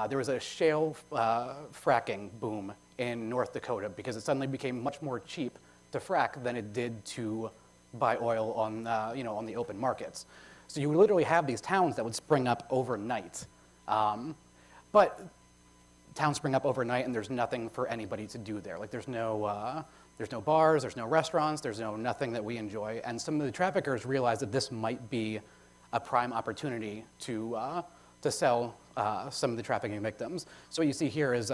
there was a shale fracking boom in North Dakota because it suddenly became much more cheap to frack than it did to buy oil on, on the open markets. So you would literally have these towns that would spring up overnight. But towns spring up overnight and there's nothing for anybody to do there. Like there's no bars, there's no restaurants, there's nothing that we enjoy. And some of the traffickers realized that this might be a prime opportunity to sell some of the trafficking victims. So what you see here is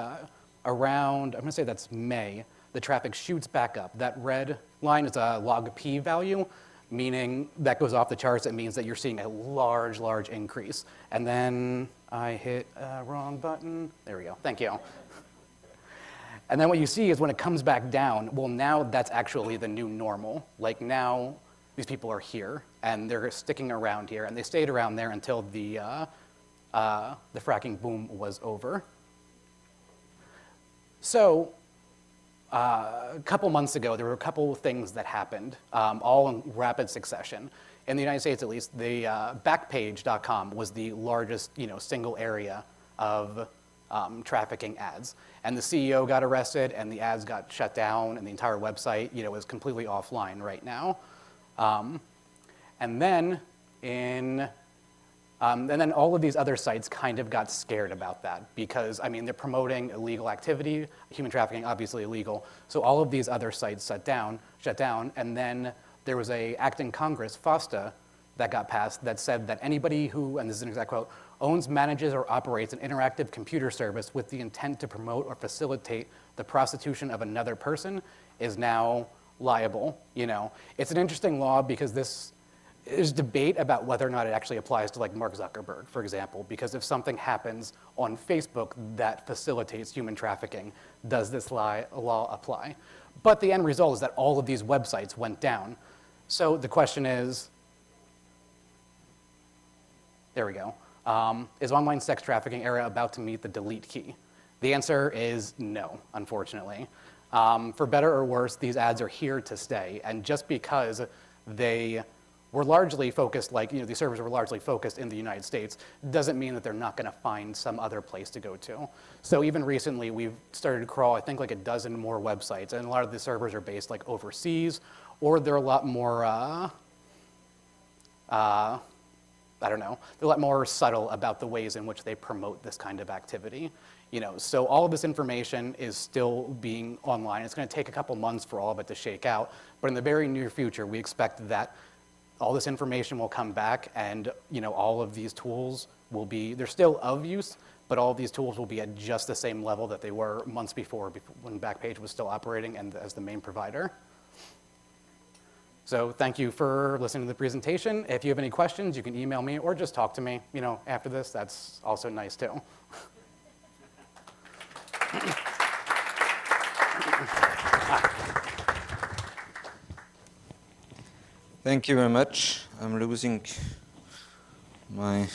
around, I'm gonna say that's May, the traffic shoots back up. That red line is a log P value, meaning that goes off the charts. It means that you're seeing a large, large increase. And then I hit a wrong button. There we go, thank you. And then what you see is when it comes back down, well, now that's actually the new normal. Like now, these people are here, and they're sticking around here, and they stayed around there until the fracking boom was over. So, a couple months ago, there were a couple of things that happened, all in rapid succession. In the United States, at least, the Backpage.com was the largest, single area of trafficking ads. And the CEO got arrested, and the ads got shut down, and the entire website, is completely offline right now. And then all of these other sites kind of got scared about that because, they're promoting illegal activity, human trafficking, obviously illegal. So all of these other sites shut down, and then there was a act in Congress, FOSTA, that got passed that said that anybody who, and this is an exact quote, owns, manages, or operates an interactive computer service with the intent to promote or facilitate the prostitution of another person is now liable. It's an interesting law because there's debate about whether or not it actually applies to like Mark Zuckerberg, for example, because if something happens on Facebook that facilitates human trafficking, does this law apply? But the end result is that all of these websites went down. So the question is, there we go. Is online sex trafficking era about to meet the delete key? The answer is no, unfortunately. For better or worse, these ads are here to stay. And just because they were largely focused, these servers were largely focused in the United States, doesn't mean that they're not gonna find some other place to go to. So even recently, we've started to crawl, I think, like a dozen more websites, and a lot of the servers are based overseas, or they're a lot more, they're a lot more subtle about the ways in which they promote this kind of activity. So all of this information is still being online. It's gonna take a couple months for all of it to shake out, but in the very near future, we expect that all this information will come back and all of these tools they're still of use, but all of these tools will be at just the same level that they were months before when Backpage was still operating and as the main provider. So thank you for listening to the presentation. If you have any questions, you can email me or just talk to me, after this. That's also nice too. Thank you very much. I'm losing my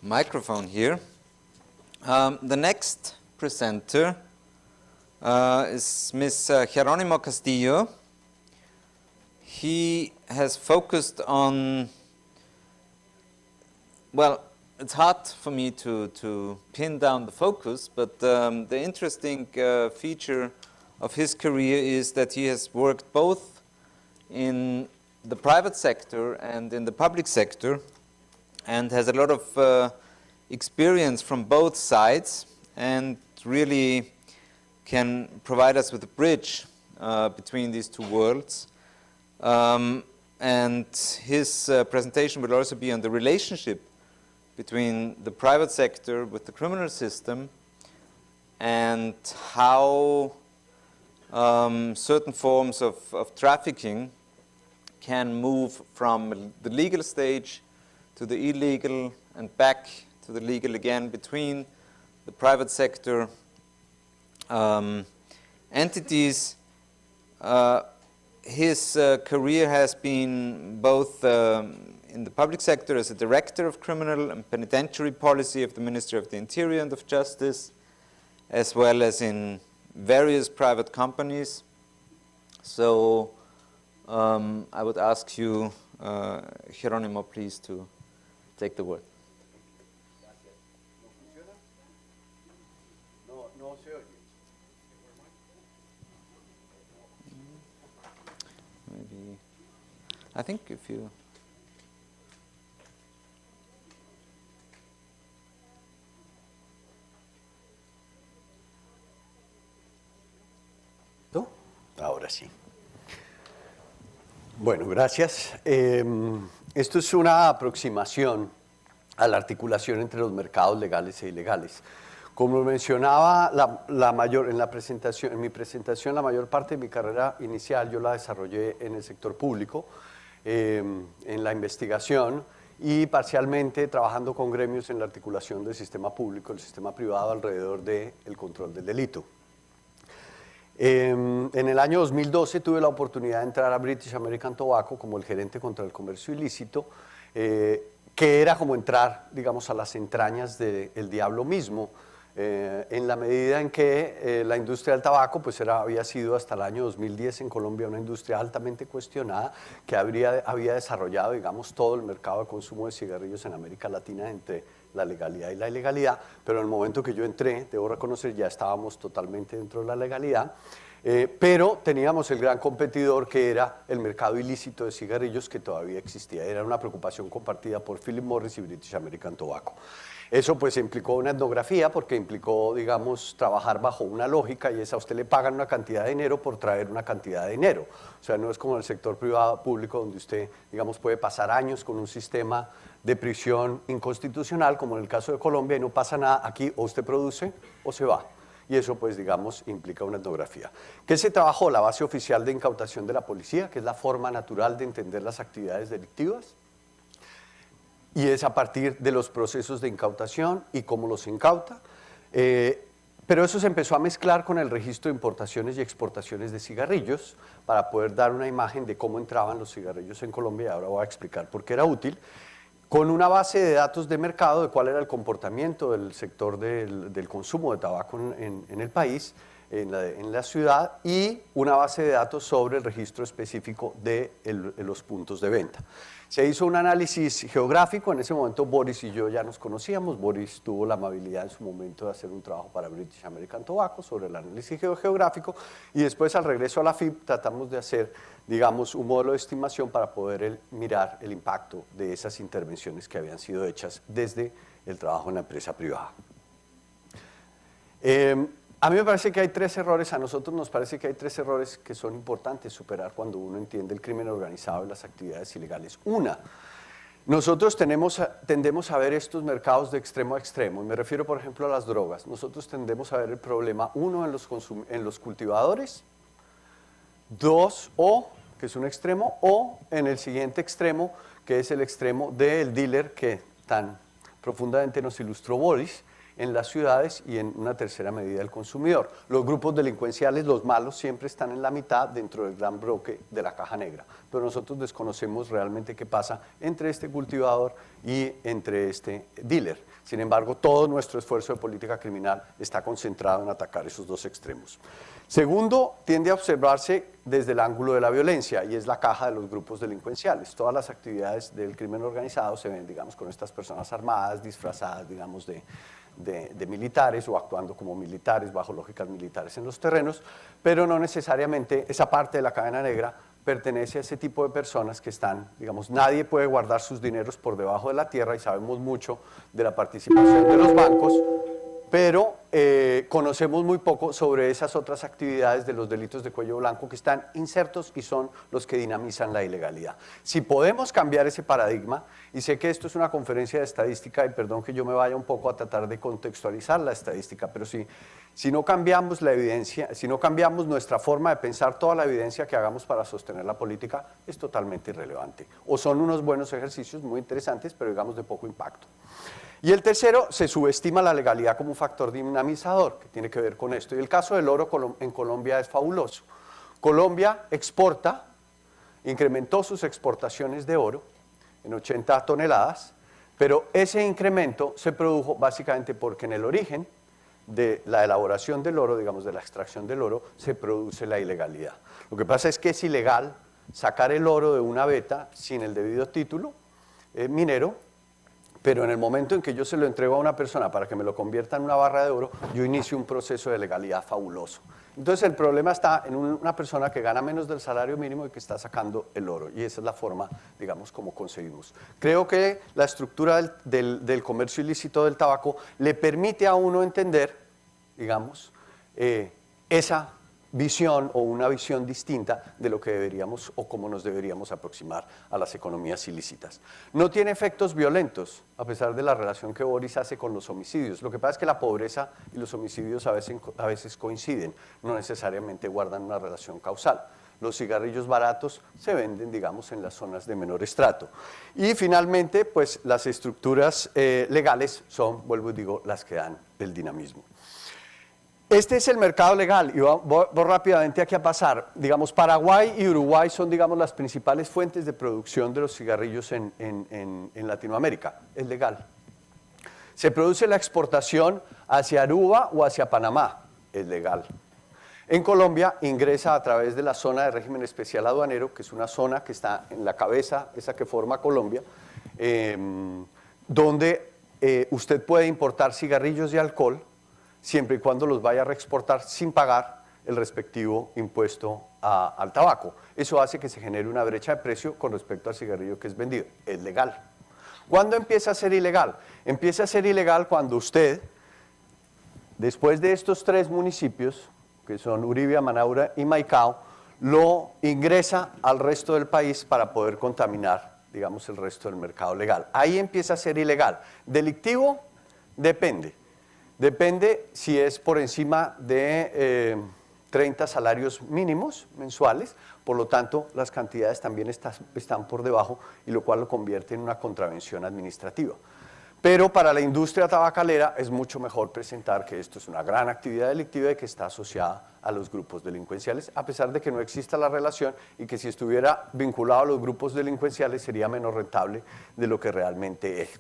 microphone here. The next presenter is Ms. Jerónimo Castillo. He has focused on, well, it's hard for me to pin down the focus, but the interesting feature of his career is that he has worked both in the private sector and in the public sector and has a lot of experience from both sides and really can provide us with a bridge between these two worlds. And his presentation will also be on the relationship between the private sector with the criminal system and how certain forms of trafficking can move from the legal stage to the illegal and back to the legal again between the private sector entities. His career has been both in the public sector as a director of criminal and penitentiary policy of the Ministry of the Interior and of Justice, as well as in various private companies. So I would ask you, Jerónimo, please to take the word. Maybe, I think if you... ¿No? Ahora sí. Bueno, gracias. Esto es una aproximación a la articulación entre los mercados legales e ilegales. Como mencionaba en mi presentación, la mayor parte de mi carrera inicial yo la desarrollé en el sector público, en la investigación y parcialmente trabajando con gremios en la articulación del sistema público, el sistema privado alrededor del control del delito. En el año 2012 tuve la oportunidad de entrar a British American Tobacco como el gerente contra el comercio ilícito, que era como entrar, digamos, a las entrañas del diablo mismo, en la medida en que la industria del tabaco pues había sido hasta el año 2010 en Colombia una industria altamente cuestionada que había desarrollado, digamos, todo el mercado de consumo de cigarrillos en América Latina entre la legalidad y la ilegalidad, pero en el momento que yo entré, debo reconocer, ya estábamos totalmente dentro de la legalidad, pero teníamos el gran competidor que era el mercado ilícito de cigarrillos que todavía existía. Era una preocupación compartida por Philip Morris y British American Tobacco. Eso pues implicó una etnografía porque implicó, digamos, trabajar bajo una lógica y es a usted le pagan una cantidad de dinero por traer una cantidad de dinero. O sea, no es como en el sector privado público donde usted, digamos, puede pasar años con un sistema de prisión inconstitucional, como en el caso de Colombia, y no pasa nada. Aquí o usted produce o se va. Y eso, pues, digamos, implica una etnografía. ¿Qué se trabajó? La base oficial de incautación de la policía, que es la forma natural de entender las actividades delictivas. Y es a partir de los procesos de incautación y cómo los incauta. Pero eso se empezó a mezclar con el registro de importaciones y exportaciones de cigarrillos para poder dar una imagen de cómo entraban los cigarrillos en Colombia, y ahora voy a explicar por qué era útil, con una base de datos de mercado de cuál era el comportamiento del sector del consumo de tabaco en el país, en la ciudad, y una base de datos sobre el registro específico de los puntos de venta. Se hizo un análisis geográfico, en ese momento Boris y yo ya nos conocíamos, Boris tuvo la amabilidad en su momento de hacer un trabajo para British American Tobacco sobre el análisis geográfico, y después al regreso a la FIP tratamos de hacer, digamos, un modelo de estimación para poder mirar el impacto de esas intervenciones que habían sido hechas desde el trabajo en la empresa privada. A mí me parece que hay tres errores, a nosotros nos parece que hay tres errores que son importantes superar cuando uno entiende el crimen organizado y las actividades ilegales. Una, nosotros tendemos a ver estos mercados de extremo a extremo, y me refiero, por ejemplo, a las drogas. Nosotros tendemos a ver el problema, uno, en los cultivadores, dos, que es un extremo, o en el siguiente extremo, que es el extremo del dealer que tan profundamente nos ilustró Boris, en las ciudades, y en una tercera medida el consumidor. Los grupos delincuenciales, los malos, siempre están en la mitad dentro del gran bloque de la caja negra, pero nosotros desconocemos realmente qué pasa entre este cultivador y entre este dealer. Sin embargo, todo nuestro esfuerzo de política criminal está concentrado en atacar esos dos extremos. Segundo, tiende a observarse desde el ángulo de la violencia, y es la caja de los grupos delincuenciales. Todas las actividades del crimen organizado se ven, digamos, con estas personas armadas, disfrazadas, digamos, de militares o actuando como militares, bajo lógicas militares en los terrenos, pero no necesariamente esa parte de la cadena negra pertenece a ese tipo de personas que están, digamos, nadie puede guardar sus dineros por debajo de la tierra, y sabemos mucho de la participación de los bancos, pero conocemos muy poco sobre esas otras actividades de los delitos de cuello blanco que están insertos y son los que dinamizan la ilegalidad. Si podemos cambiar ese paradigma, y sé que esto es una conferencia de estadística, y perdón que yo me vaya un poco a tratar de contextualizar la estadística, pero si no cambiamos la evidencia, si no cambiamos nuestra forma de pensar, toda la evidencia que hagamos para sostener la política es totalmente irrelevante. O son unos buenos ejercicios muy interesantes, pero digamos de poco impacto. Y el tercero, se subestima la legalidad como un factor dinamizador, que tiene que ver con esto. Y el caso del oro en Colombia es fabuloso. Colombia incrementó sus exportaciones de oro en 80 toneladas, pero ese incremento se produjo básicamente porque en el origen de la elaboración del oro, digamos de la extracción del oro, se produce la ilegalidad. Lo que pasa es que es ilegal sacar el oro de una veta sin el debido título minero, Pero en el momento en que yo se lo entrego a una persona para que me lo convierta en una barra de oro, yo inicio un proceso de legalidad fabuloso. Entonces el problema está en una persona que gana menos del salario mínimo y que está sacando el oro. Y esa es la forma, digamos, como concebimos. Creo que la estructura del comercio ilícito del tabaco le permite a uno entender, digamos, esa visión o una visión distinta de lo que deberíamos o cómo nos deberíamos aproximar a las economías ilícitas. No tiene efectos violentos, a pesar de la relación que Boris hace con los homicidios. Lo que pasa es que la pobreza y los homicidios a veces coinciden, no necesariamente guardan una relación causal. Los cigarrillos baratos se venden, digamos, en las zonas de menor estrato. Y finalmente, pues las estructuras legales son, vuelvo y digo, las que dan el dinamismo. Este es el mercado legal, y voy rápidamente aquí a pasar. Digamos, Paraguay y Uruguay son, digamos, las principales fuentes de producción de los cigarrillos en Latinoamérica. Es legal. Se produce la exportación hacia Aruba o hacia Panamá. Es legal. En Colombia ingresa a través de la zona de régimen especial aduanero, que es una zona que está en la cabeza, esa que forma Colombia, donde usted puede importar cigarrillos y alcohol, siempre y cuando los vaya a reexportar sin pagar el respectivo impuesto al tabaco. Eso hace que se genere una brecha de precio con respecto al cigarrillo que es vendido. Es legal. ¿Cuándo empieza a ser ilegal? Empieza a ser ilegal cuando usted, después de estos 3 municipios, que son Uribia, Manaure y Maicao, lo ingresa al resto del país para poder contaminar, digamos, el resto del mercado legal. Ahí empieza a ser ilegal. ¿Delictivo? Depende. Depende si es por encima de 30 salarios mínimos mensuales, por lo tanto las cantidades también están por debajo, y lo cual lo convierte en una contravención administrativa. Pero para la industria tabacalera es mucho mejor presentar que esto es una gran actividad delictiva y que está asociada a los grupos delincuenciales, a pesar de que no exista la relación y que si estuviera vinculado a los grupos delincuenciales sería menos rentable de lo que realmente es.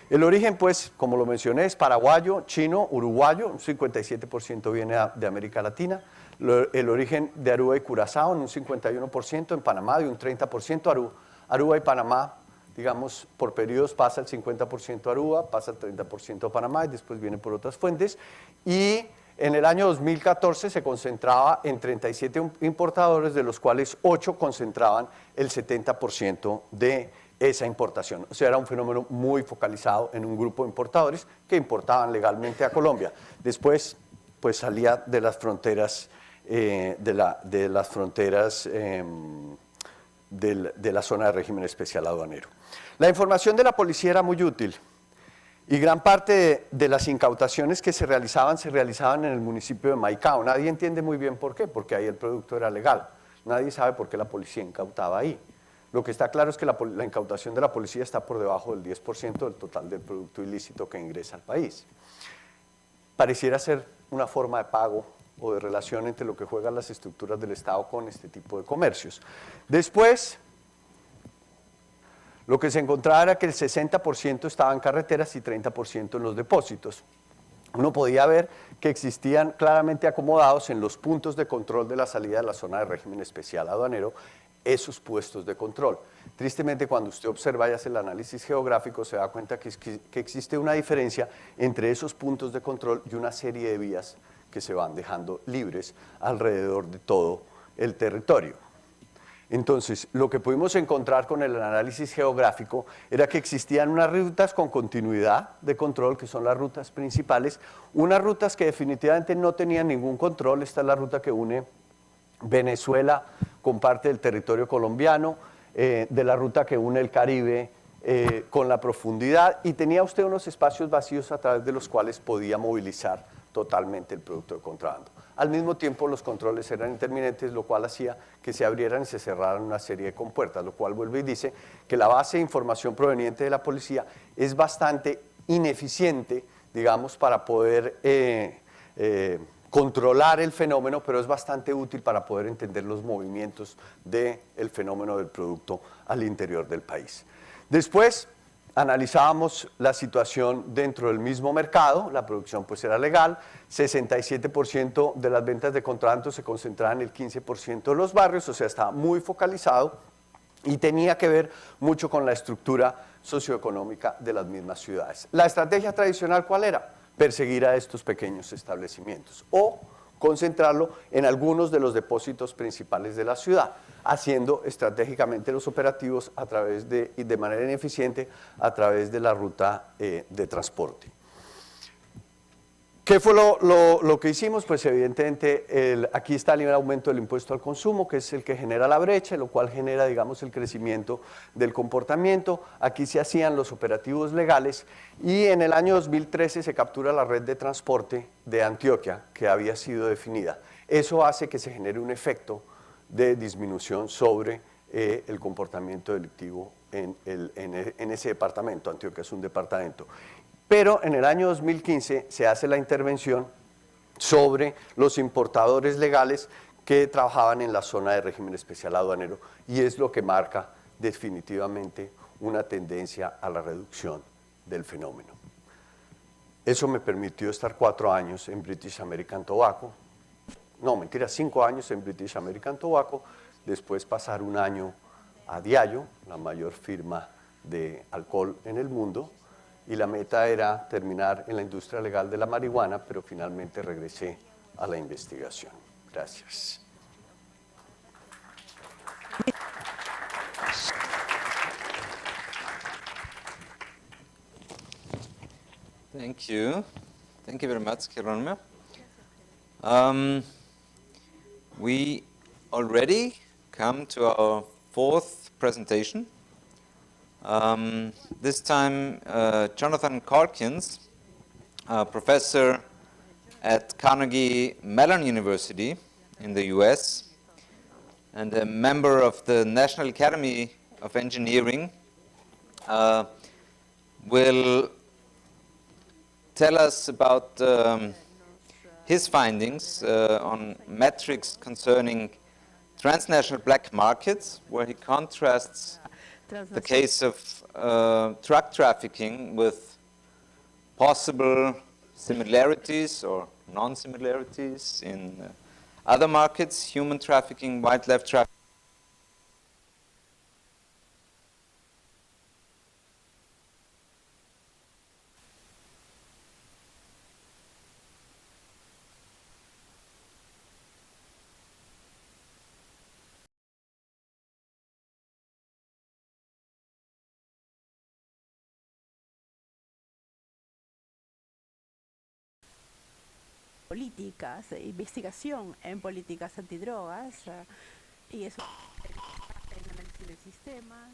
El origen, pues, como lo mencioné, es paraguayo, chino, uruguayo, un 57% viene de América Latina. El origen de Aruba y Curazao en un 51%, en Panamá de un 30%. Aruba y Panamá, digamos, por periodos pasa el 50% a Aruba, pasa el 30% a Panamá y después viene por otras fuentes. Y en el año 2014 se concentraba en 37 importadores, de los cuales 8 concentraban el 70% de esa importación. O sea, era un fenómeno muy focalizado en un grupo de importadores que importaban legalmente a Colombia. Después, pues salía de las fronteras, de la zona de régimen especial aduanero. La información de la policía era muy útil y gran parte de las incautaciones que se realizaban en el municipio de Maicao. Nadie entiende muy bien por qué, porque ahí el producto era legal. Nadie sabe por qué la policía incautaba ahí. Lo que está claro es que la incautación de la policía está por debajo del 10% del total del producto ilícito que ingresa al país. Pareciera ser una forma de pago o de relación entre lo que juegan las estructuras del Estado con este tipo de comercios. Después, lo que se encontraba era que el 60% estaba en carreteras y 30% en los depósitos. Uno podía ver que existían claramente acomodados en los puntos de control de la salida de la zona de régimen especial aduanero esos puestos de control. Tristemente, cuando usted observa y hace el análisis geográfico, se da cuenta que existe una diferencia entre esos puntos de control y una serie de vías que se van dejando libres alrededor de todo el territorio. Entonces, lo que pudimos encontrar con el análisis geográfico era que existían unas rutas con continuidad de control, que son las rutas principales, unas rutas que definitivamente no tenían ningún control. Esta es la ruta que une Venezuela con parte del territorio colombiano, de la ruta que une el Caribe con la profundidad, y tenía usted unos espacios vacíos a través de los cuales podía movilizar totalmente el producto de contrabando. Al mismo tiempo, los controles eran intermitentes, lo cual hacía que se abrieran y se cerraran una serie de compuertas, lo cual vuelve y dice que la base de información proveniente de la policía es bastante ineficiente, digamos, para poder controlar el fenómeno, pero es bastante útil para poder entender los movimientos del fenómeno del producto al interior del país. Después analizábamos la situación dentro del mismo mercado. La producción pues era legal, 67% de las ventas de contrabando se concentraban en el 15% de los barrios, o sea, estaba muy focalizado y tenía que ver mucho con la estructura socioeconómica de las mismas ciudades. La estrategia tradicional, ¿cuál era? Perseguir a estos pequeños establecimientos o concentrarlo en algunos de los depósitos principales de la ciudad, haciendo estratégicamente los operativos y de manera ineficiente a través de la ruta de transporte. ¿Qué fue lo que hicimos? Pues evidentemente aquí está el aumento del impuesto al consumo, que es el que genera la brecha, lo cual genera, digamos, el crecimiento del comportamiento. Aquí se hacían los operativos legales y en el año 2013 se captura la red de transporte de Antioquia, que había sido definida. Eso hace que se genere un efecto de disminución sobre el comportamiento delictivo en ese departamento. Antioquia es un departamento. Pero en el año 2015 se hace la intervención sobre los importadores legales que trabajaban en la zona de régimen especial aduanero y es lo que marca definitivamente una tendencia a la reducción del fenómeno. Eso me permitió estar 4 años en British American Tobacco, no, mentira, 5 años en British American Tobacco, después pasar 1 año a Diageo, la mayor firma de alcohol en el mundo, y la meta era terminar en la industria legal de la marihuana, pero finalmente regresé a la investigación. Gracias. Thank you. Thank you very much, Geronimo. We already come to our 4th presentation. This time, Jonathan Calkins, professor at Carnegie Mellon University in the US and a member of the National Academy of Engineering, will tell us about his findings on metrics concerning transnational black markets, where he contrasts the case of drug trafficking with possible similarities or non-similarities in other markets, human trafficking, wildlife trafficking. Políticas, investigación en políticas antidrogas y eso en análisis de sistemas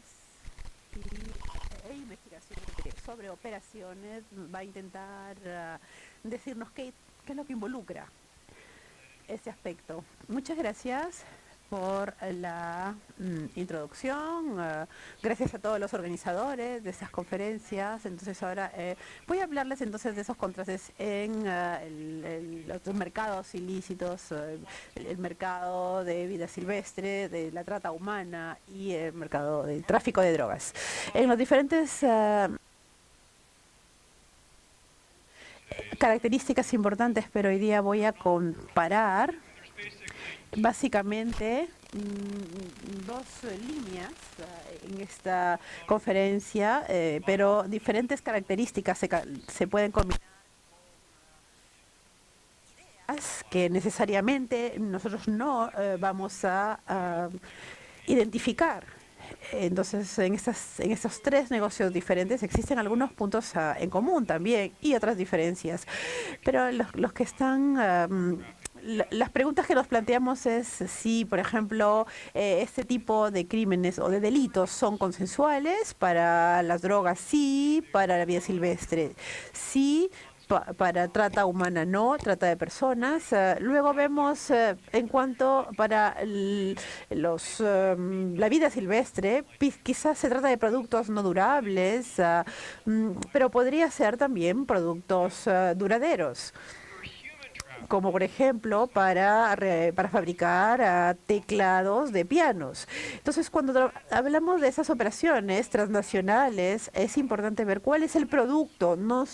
e investigación sobre operaciones va a intentar decirnos qué es lo que involucra ese aspecto. Muchas gracias por la introducción, gracias a todos los organizadores de esas conferencias. Entonces ahora voy a hablarles entonces de esos contrastes en los mercados ilícitos, el mercado de vida silvestre, de la trata humana y el mercado del tráfico de drogas. En los diferentes características importantes, pero hoy día voy a comparar básicamente 2 líneas en esta conferencia, pero diferentes características se pueden combinar con ideas que necesariamente nosotros no vamos a identificar. Entonces, en estos 3 negocios diferentes existen algunos puntos en común también y otras diferencias, pero los que están las preguntas que nos planteamos es si, por ejemplo, este tipo de crímenes o de delitos son consensuales para las drogas, sí, para la vida silvestre, sí, para trata humana, no, trata de personas. Luego vemos en cuanto para la vida silvestre, quizás se trata de productos no durables, pero podría ser también productos duraderos, como por ejemplo para fabricar teclados de pianos. Entonces, cuando hablamos de esas operaciones transnacionales, es importante ver cuál es el producto. No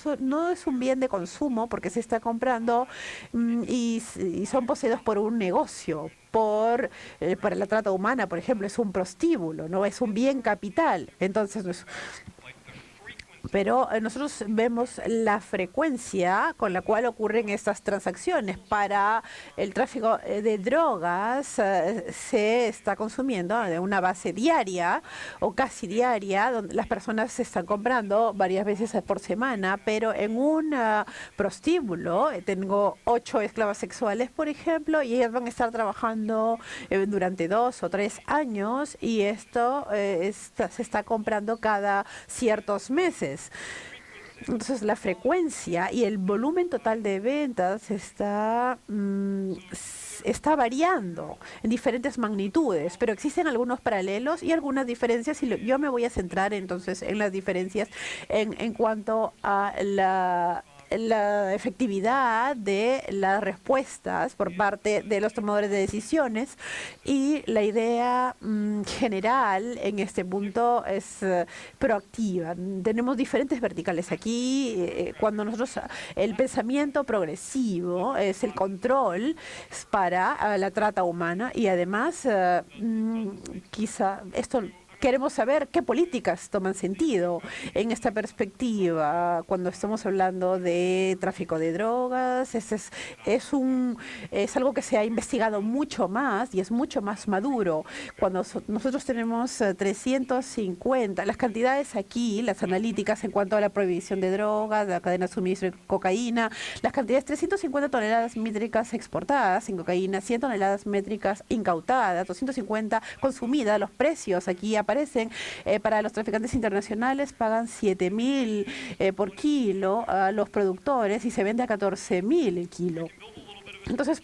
es un bien de consumo porque se está comprando y son poseídos por un negocio. Para la trata humana, por ejemplo, es un prostíbulo, no es un bien capital. Entonces, Pero nosotros vemos la frecuencia con la cual ocurren estas transacciones. Para el tráfico de drogas se está consumiendo de una base diaria o casi diaria, donde las personas se están comprando varias veces por semana, pero en un prostíbulo tengo 8 esclavas sexuales, por ejemplo, y ellas van a estar trabajando durante 2 o 3 años, y esto se está comprando cada ciertos meses. Entonces, la frecuencia y el volumen total de ventas está variando en diferentes magnitudes, pero existen algunos paralelos y algunas diferencias, y yo me voy a centrar entonces en las diferencias en cuanto a la efectividad de las respuestas por parte de los tomadores de decisiones, y la idea general en este punto es proactiva. Tenemos diferentes verticales aquí. Cuando nosotros, el pensamiento progresivo es el control para la trata humana, y además quizá esto queremos saber qué políticas toman sentido en esta perspectiva cuando estamos hablando de tráfico de drogas. Es algo que se ha investigado mucho más y es mucho más maduro. Cuando nosotros tenemos 350, las cantidades aquí, las analíticas en cuanto a la prohibición de drogas, la cadena de suministro de cocaína, las cantidades: 350 toneladas métricas exportadas en cocaína, 100 toneladas métricas incautadas, 250 consumidas. Los precios aquí aparecen para los traficantes internacionales, pagan 7.000 por kilo a los productores y se vende a 14.000 el kilo. Entonces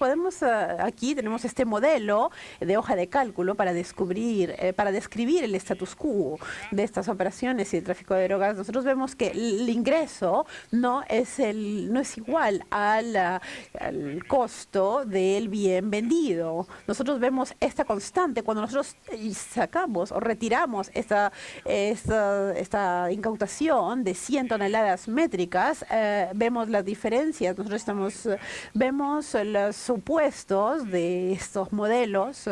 aquí tenemos este modelo de hoja de cálculo para describir el status quo de estas operaciones y el tráfico de drogas. Nosotros vemos que el ingreso no es igual al costo del bien vendido. Nosotros vemos esta constante cuando nosotros sacamos o retiramos esta incautación de 100 toneladas métricas. Vemos las diferencias. Nosotros vemos los supuestos de estos modelos.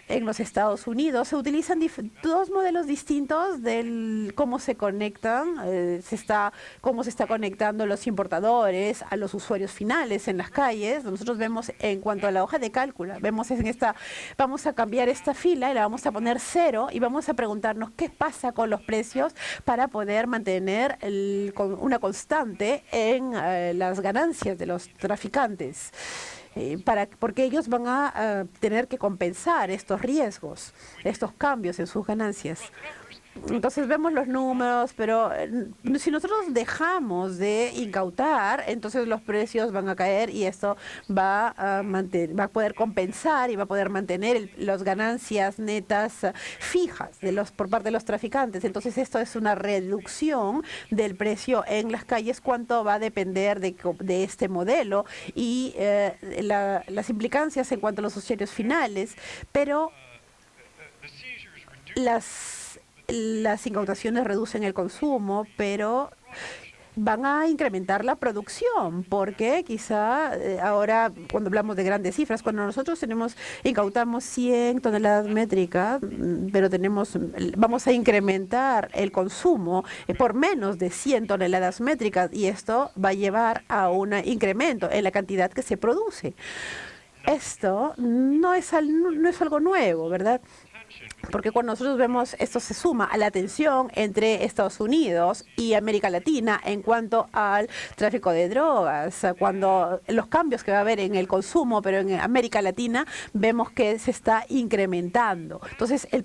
En los Estados Unidos se utilizan dos modelos distintos de cómo se conectan, cómo se está conectando los importadores a los usuarios finales en las calles. Nosotros vemos en cuanto a la hoja de cálculo, vamos a cambiar esta fila y la vamos a poner 0 y vamos a preguntarnos qué pasa con los precios para poder mantener una constante en las ganancias de los traficantes. Porque ellos van a tener que compensar estos riesgos, estos cambios en sus ganancias. Entonces vemos los números, pero si nosotros dejamos de incautar, entonces los precios van a caer y esto va a poder compensar y va a poder mantener las ganancias netas fijas por parte de los traficantes. Entonces esto es una reducción del precio en las calles. Cuánto va a depender de este modelo y las implicancias en cuanto a los usuarios finales, pero las incautaciones reducen el consumo, pero van a incrementar la producción, porque quizá ahora, cuando hablamos de grandes cifras, cuando nosotros incautamos 100 toneladas métricas, pero vamos a incrementar el consumo por menos de 100 toneladas métricas, y esto va a llevar a un incremento en la cantidad que se produce. Esto no es algo nuevo, ¿verdad? Porque cuando nosotros vemos esto, se suma a la tensión entre Estados Unidos y América Latina en cuanto al tráfico de drogas. Cuando los cambios que va a haber en el consumo, pero en América Latina vemos que se está incrementando. Entonces el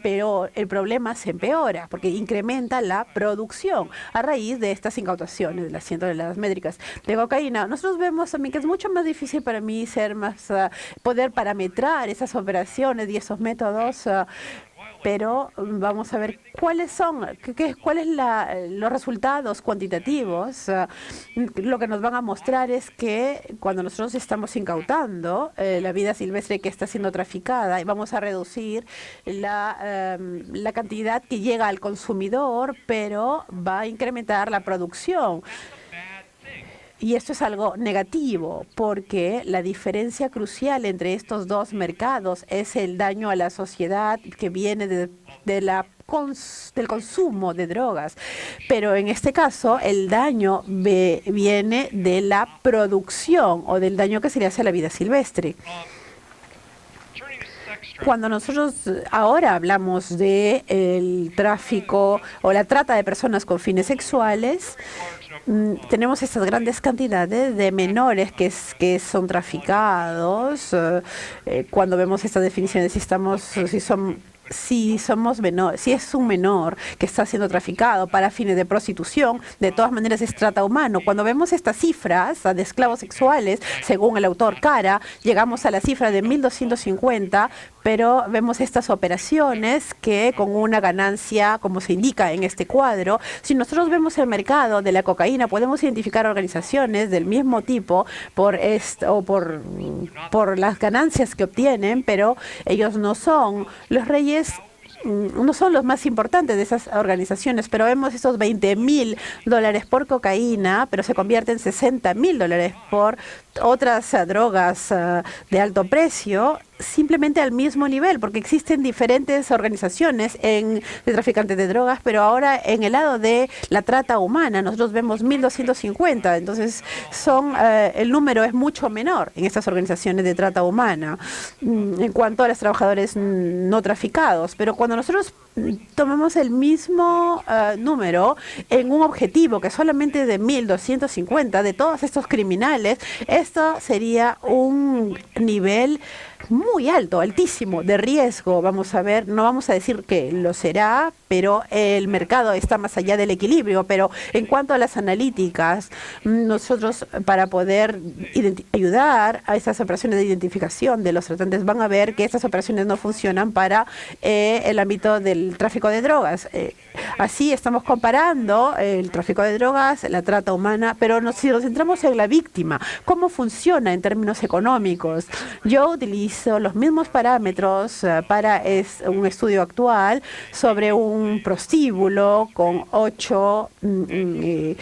problema se empeora porque incrementa la producción a raíz de estas incautaciones de las 100 toneladas métricas de cocaína. Nosotros vemos también que es mucho más difícil para mí poder parametrar esas operaciones y esos métodos. Pero vamos a ver cuáles son los resultados cuantitativos. Lo que nos van a mostrar es que cuando nosotros estamos incautando la vida silvestre que está siendo traficada, y vamos a reducir la cantidad que llega al consumidor, pero va a incrementar la producción. Y esto es algo negativo, porque la diferencia crucial entre estos dos mercados es el daño a la sociedad que viene de la del consumo de drogas, pero en este caso el daño viene de la producción o del daño que se le hace a la vida silvestre. Cuando nosotros ahora hablamos de el tráfico o la trata de personas con fines sexuales, tenemos estas grandes cantidades de menores que son traficados. Cuando vemos estas definiciones, si es un menor que está siendo traficado para fines de prostitución, de todas maneras es trata humano. Cuando vemos estas cifras de esclavos sexuales, según el autor Cara, llegamos a la cifra de 1.250, pero vemos estas operaciones que con una ganancia, como se indica en este cuadro, si nosotros vemos el mercado de la cocaína, podemos identificar organizaciones del mismo tipo por las ganancias que obtienen, pero ellos no son los reyes, no son los más importantes de esas organizaciones, pero vemos esos $20.000 por cocaína, pero se convierte en $60.000 por otras drogas de alto precio, simplemente al mismo nivel, porque existen diferentes organizaciones de traficantes de drogas, pero ahora en el lado de la trata humana nosotros vemos 1.250, entonces el número es mucho menor en estas organizaciones de trata humana en cuanto a los trabajadores no traficados, pero cuando nosotros tomamos el mismo número en un objetivo que solamente de 1.250 de todos estos criminales, esto sería un nivel muy alto, altísimo de riesgo. Vamos a ver, no vamos a decir que lo será, pero el mercado está más allá del equilibrio. Pero en cuanto a las analíticas, nosotros para poder ayudar a estas operaciones de identificación de los tratantes, van a ver que estas operaciones no funcionan para el ámbito del tráfico de drogas. Así estamos comparando el tráfico de drogas, la trata humana, pero si nos centramos en la víctima, ¿cómo funciona en términos económicos? Yo utilizo los mismos parámetros para un estudio actual sobre un prostíbulo con 8 en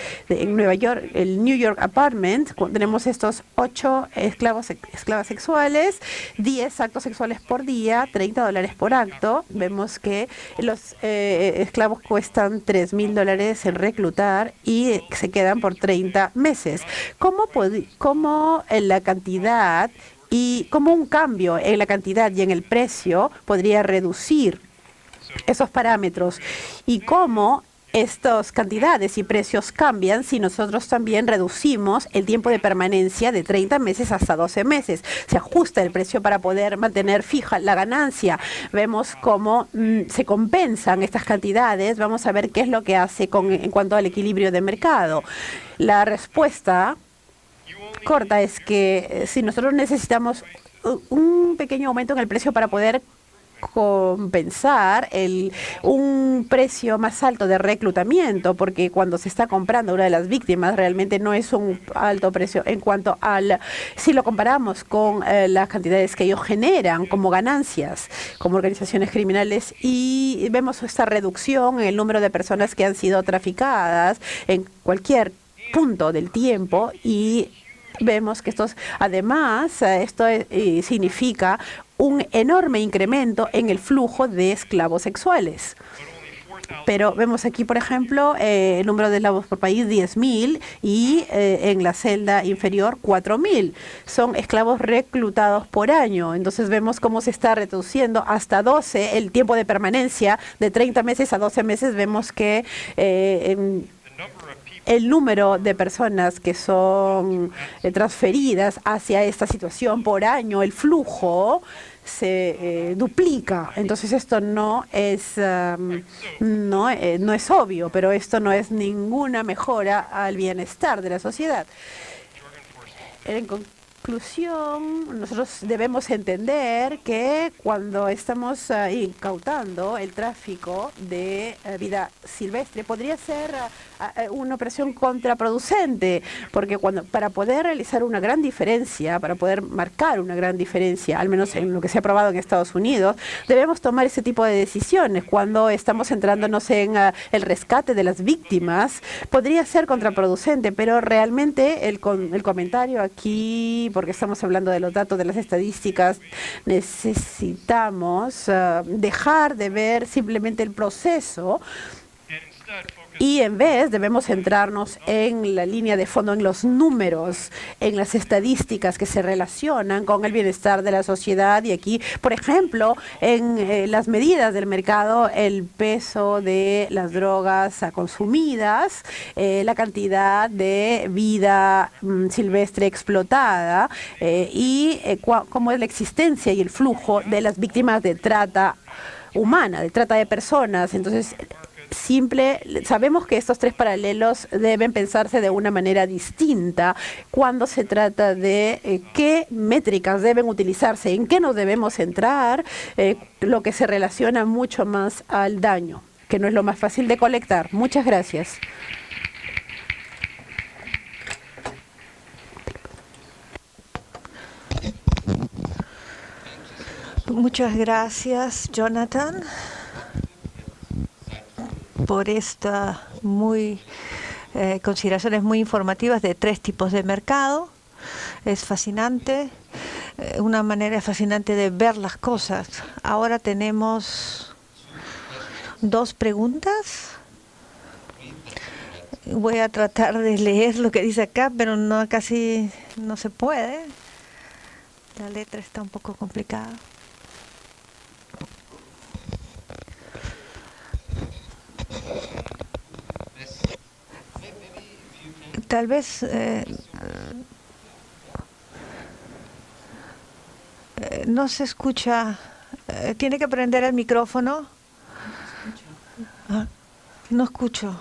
Nueva York, el New York Apartment. Tenemos estos 8 esclavas sexuales, 10 actos sexuales por día, $30 por acto. Vemos que los esclavos cuestan $3.000 en reclutar y se quedan por 30 meses. ¿Cómo en la cantidad y cómo un cambio en la cantidad y en el precio podría reducir esos parámetros? Y cómo estas cantidades y precios cambian si nosotros también reducimos el tiempo de permanencia de 30 meses hasta 12 meses. Se ajusta el precio para poder mantener fija la ganancia. Vemos cómo se compensan estas cantidades. Vamos a ver qué es lo que hace en cuanto al equilibrio de mercado. La respuesta corta es que si nosotros necesitamos un pequeño aumento en el precio para poder compensar un precio más alto de reclutamiento, porque cuando se está comprando una de las víctimas realmente no es un alto precio en cuanto si lo comparamos con las cantidades que ellos generan como ganancias, como organizaciones criminales, y vemos esta reducción en el número de personas que han sido traficadas en cualquier punto del tiempo, y vemos que esto significa un enorme incremento en el flujo de esclavos sexuales. Pero vemos aquí, por ejemplo, el número de esclavos por país, 10.000, y en la celda inferior, 4.000. Son esclavos reclutados por año. Entonces vemos cómo se está reduciendo hasta 12 el tiempo de permanencia, de 30 meses a 12 meses. Vemos que el número de personas que son transferidas hacia esta situación por año, el flujo se duplica. Entonces esto no es obvio, pero esto no es ninguna mejora al bienestar de la sociedad. En conclusión, nosotros debemos entender que cuando estamos incautando el tráfico de vida silvestre, podría ser una operación contraproducente, porque para poder realizar una gran diferencia, para poder marcar una gran diferencia, al menos en lo que se ha aprobado en Estados Unidos, debemos tomar ese tipo de decisiones. Cuando estamos centrándonos en el rescate de las víctimas, podría ser contraproducente, pero realmente el comentario aquí, porque estamos hablando de los datos, de las estadísticas, necesitamos dejar de ver simplemente el proceso y en vez debemos centrarnos en la línea de fondo, en los números, en las estadísticas que se relacionan con el bienestar de la sociedad. Y aquí, por ejemplo, en las medidas del mercado, el peso de las drogas consumidas, la cantidad de vida silvestre explotada y cómo es la existencia y el flujo de las víctimas de trata humana, de trata de personas. Entonces, sabemos que estos tres paralelos deben pensarse de una manera distinta cuando se trata de qué métricas deben utilizarse, en qué nos debemos centrar, lo que se relaciona mucho más al daño, que no es lo más fácil de colectar. Muchas gracias. Muchas gracias, Jonathan, por estas consideraciones muy informativas de tres tipos de mercado. Es fascinante, una manera fascinante de ver las cosas. Ahora tenemos dos preguntas. Voy a tratar de leer lo que dice acá, pero casi no se puede. La letra está un poco complicada. Tal vez no se escucha. Tiene que prender el micrófono. No escucho.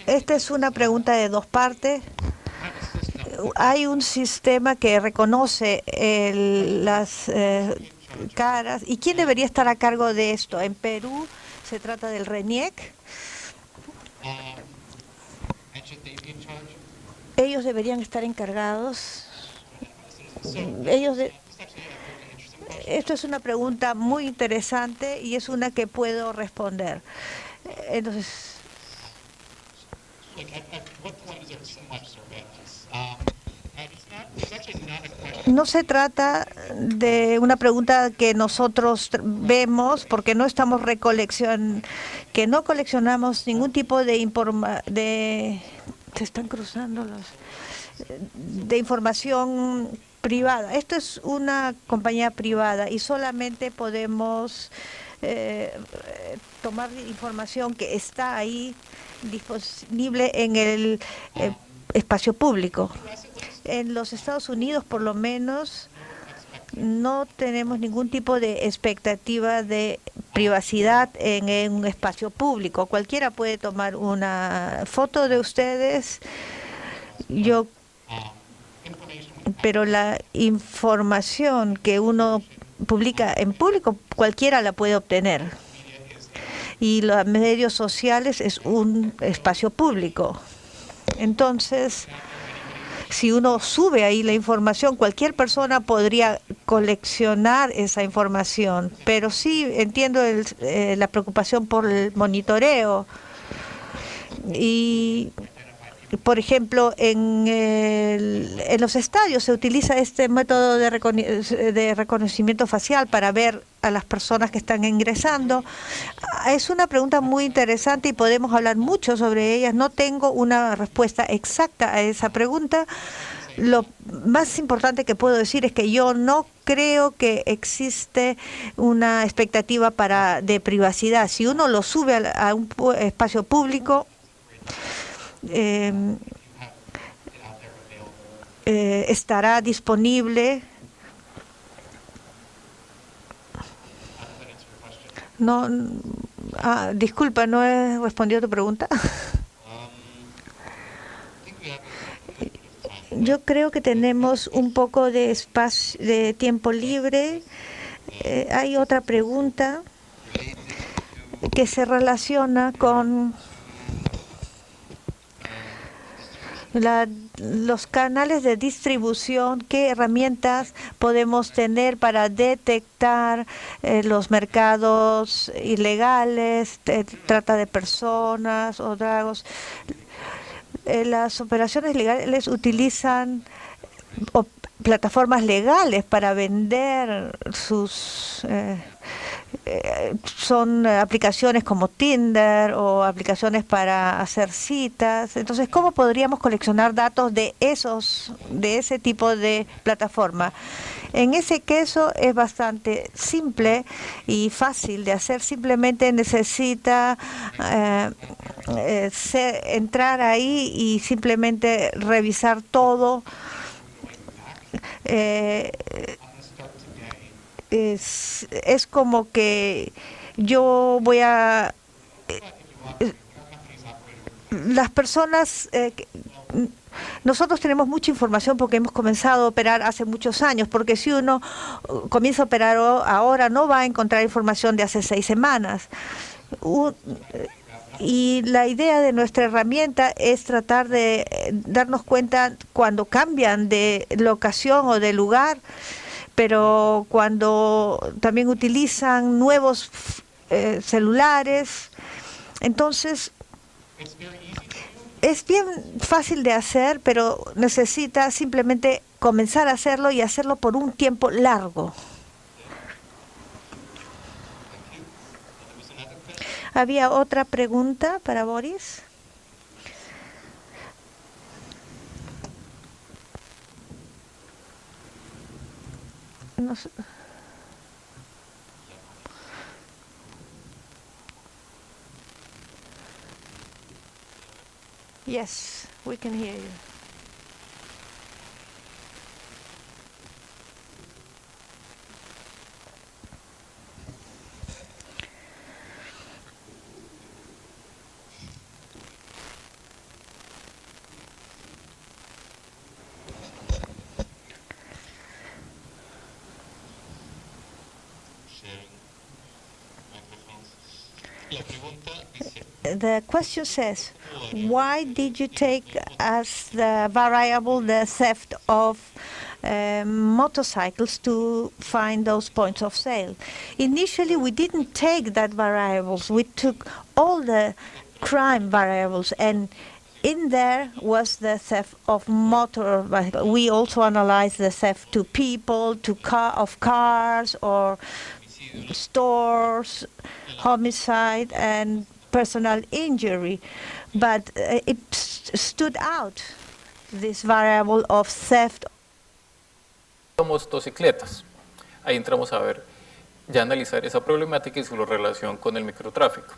Esta es una pregunta de dos partes. Hay un sistema que reconoce las caras. ¿Y quién debería estar a cargo de esto? En Perú se trata del RENIEC. Ellos deberían estar encargados. Esto es una pregunta muy interesante y es una que puedo responder. Entonces, no se trata de una pregunta que nosotros vemos porque no estamos que no coleccionamos ningún tipo de se están cruzando de información privada. Esto es una compañía privada y solamente podemos tomar información que está ahí disponible en el espacio público. En los Estados Unidos, por lo menos, no tenemos ningún tipo de expectativa de privacidad en un espacio público. Cualquiera puede tomar una foto de ustedes, pero la información que uno publica en público, cualquiera la puede obtener. Y los medios sociales es un espacio público. Entonces, si uno sube ahí la información, cualquier persona podría coleccionar esa información. Pero sí entiendo la preocupación por el monitoreo. Y, por ejemplo, en los estadios se utiliza este método de reconocimiento facial para ver a las personas que están ingresando. Es una pregunta muy interesante y podemos hablar mucho sobre ellas. No tengo una respuesta exacta a esa pregunta. Lo más importante que puedo decir es que yo no creo que existe una expectativa de privacidad. Si uno lo sube a un espacio público, estará disponible. No, disculpa, ¿no he respondido a tu pregunta? Yo creo que tenemos un poco de espacio, de tiempo libre. Hay otra pregunta que se relaciona con los canales de distribución. ¿Qué herramientas podemos tener para detectar los mercados ilegales, trata de personas o dragos? Las operaciones legales utilizan plataformas legales para vender sus... son aplicaciones como Tinder o aplicaciones para hacer citas. Entonces, ¿cómo podríamos coleccionar datos de ese tipo de plataforma? En ese caso es bastante simple y fácil de hacer. Simplemente necesita entrar ahí y simplemente revisar todo. Es como que yo voy a... las personas... nosotros tenemos mucha información porque hemos comenzado a operar hace muchos años, porque si uno comienza a operar ahora no va a encontrar información de hace 6 semanas. Y la idea de nuestra herramienta es tratar de darnos cuenta cuando cambian de locación o de lugar, pero cuando también utilizan nuevos celulares. Entonces, es bien fácil de hacer, pero necesita simplemente comenzar a hacerlo y hacerlo por un tiempo largo. ¿Había otra pregunta para Boris? No sé. Yes, we can hear you. The question says, why did you take as the variable the theft of motorcycles to find those points of sale? Initially, we didn't take that variables. We took all the crime variables, and in there was the theft of motor vehicles. We also analyzed the theft to people, to cars or stores, homicide, and personal injury, but it stood out, this variable of theft. Motocicletas. Ahí entramos a ver, ya analizar esa problemática y su relación con el microtráfico.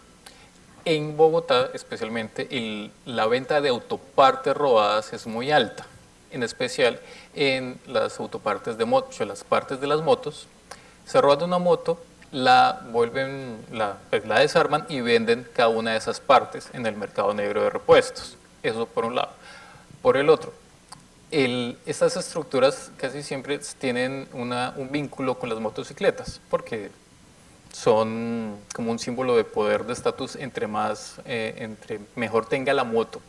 En Bogotá, especialmente, la venta de autopartes robadas es muy alta, en especial en las autopartes de motos, las partes de las motos. Se roban una moto, la desarman y venden cada una de esas partes en el mercado negro de repuestos. Eso por un lado. Por el otro, estas estructuras casi siempre tienen un vínculo con las motocicletas, porque son como un símbolo de poder, de estatus, entre mejor tenga la moto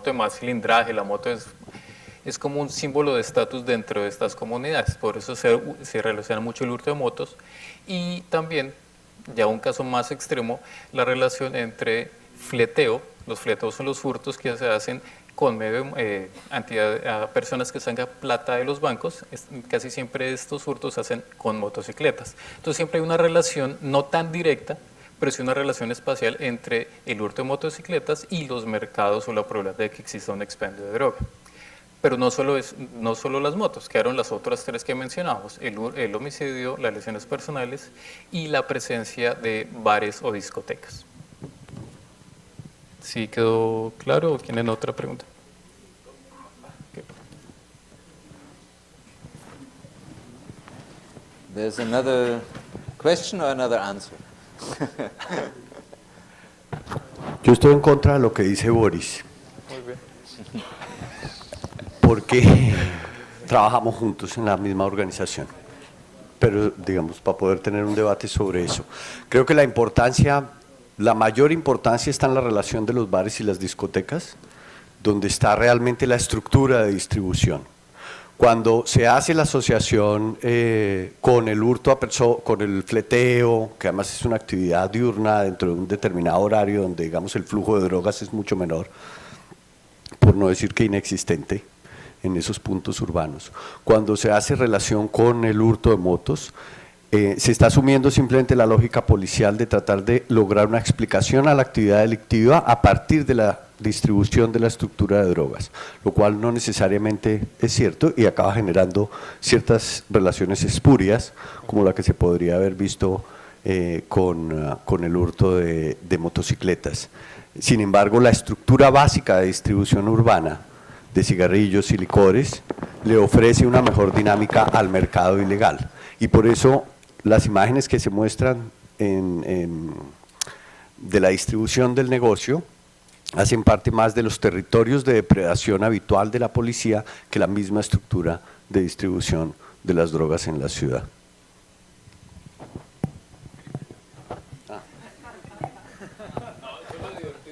de más cilindraje, la moto es como un símbolo de estatus dentro de estas comunidades. Por eso se relaciona mucho el hurto de motos. Y también, ya un caso más extremo, la relación entre fleteo. Los fleteos son los hurtos que se hacen con medio a personas que sacan plata de los bancos. Casi siempre estos hurtos se hacen con motocicletas. Entonces siempre hay una relación no tan directa, pero sí una relación espacial entre el hurto de motocicletas y los mercados o la probabilidad de que exista un expendio de droga. Pero no solo las motos, quedaron las otras 3 que mencionamos: el homicidio, las lesiones personales y la presencia de bares o discotecas. ¿Sí quedó claro o tienen otra pregunta? Okay. There's another question or another answer? Yo estoy en contra de lo que dice Boris. Muy bien. porque trabajamos juntos en la misma organización. Pero, digamos, para poder tener un debate sobre eso. Creo que la mayor importancia está en la relación de los bares y las discotecas, donde está realmente la estructura de distribución. Cuando se hace la asociación con el hurto con el fleteo, que además es una actividad diurna dentro de un determinado horario donde, digamos, el flujo de drogas es mucho menor, por no decir que inexistente, en esos puntos urbanos. Cuando se hace relación con el hurto de motos, se está asumiendo simplemente la lógica policial de tratar de lograr una explicación a la actividad delictiva a partir de la distribución de la estructura de drogas, lo cual no necesariamente es cierto y acaba generando ciertas relaciones espurias, como la que se podría haber visto con el hurto de motocicletas. Sin embargo, la estructura básica de distribución urbana de cigarrillos y licores le ofrece una mejor dinámica al mercado ilegal. Y por eso las imágenes que se muestran de la distribución del negocio hacen parte más de los territorios de depredación habitual de la policía que la misma estructura de distribución de las drogas en la ciudad.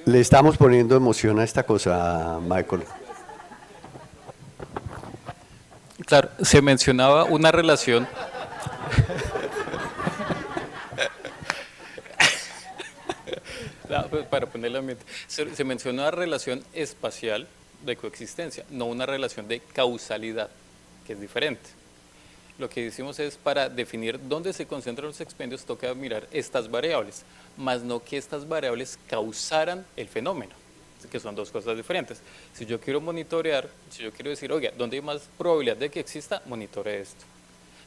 Le estamos poniendo emoción a esta cosa, Michael. Claro, se mencionaba una relación. No, pues, para ponerlo en mente, se menciona una relación espacial de coexistencia, no una relación de causalidad, que es diferente. Lo que decimos es, para definir dónde se concentran los expendios, toca mirar estas variables, más no que estas variables causaran el fenómeno, que son dos cosas diferentes. Si yo quiero monitorear, si yo quiero decir, oiga, ¿dónde hay más probabilidad de que exista? Monitoree esto.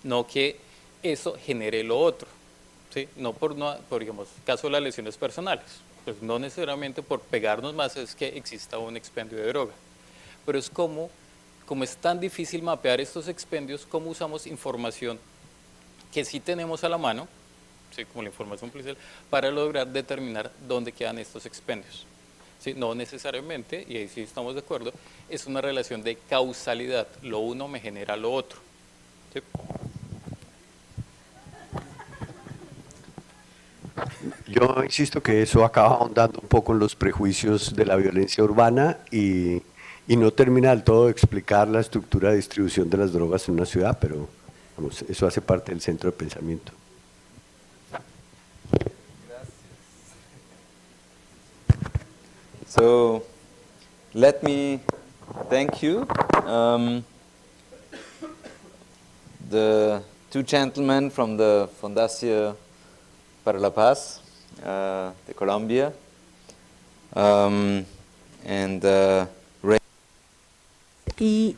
No que eso genere lo otro, ¿sí? No por digamos, caso de las lesiones personales, pues no necesariamente por pegarnos más es que exista un expendio de droga, pero es como es tan difícil mapear estos expendios, cómo usamos información que sí tenemos a la mano, ¿sí? Como la información policial, para lograr determinar dónde quedan estos expendios. ¿Sí? No necesariamente, y ahí sí estamos de acuerdo, es una relación de causalidad, lo uno me genera lo otro. ¿Sí? Yo insisto que eso acaba ahondando un poco en los prejuicios de la violencia urbana y no termina del todo de explicar la estructura de distribución de las drogas en una ciudad, pero vamos, eso hace parte del centro de pensamiento. So, let me thank you, the two gentlemen from the Fundación para la Paz de Colombia, and Y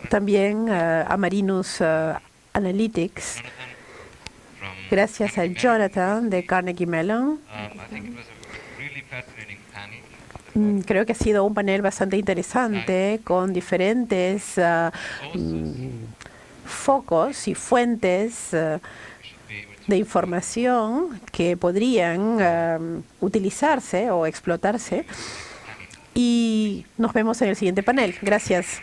también a Marinus Analytics, gracias a Jonathan de Carnegie Mellon. Creo que ha sido un panel bastante interesante con diferentes focos y fuentes de información que podrían utilizarse o explotarse. Y nos vemos en el siguiente panel. Gracias.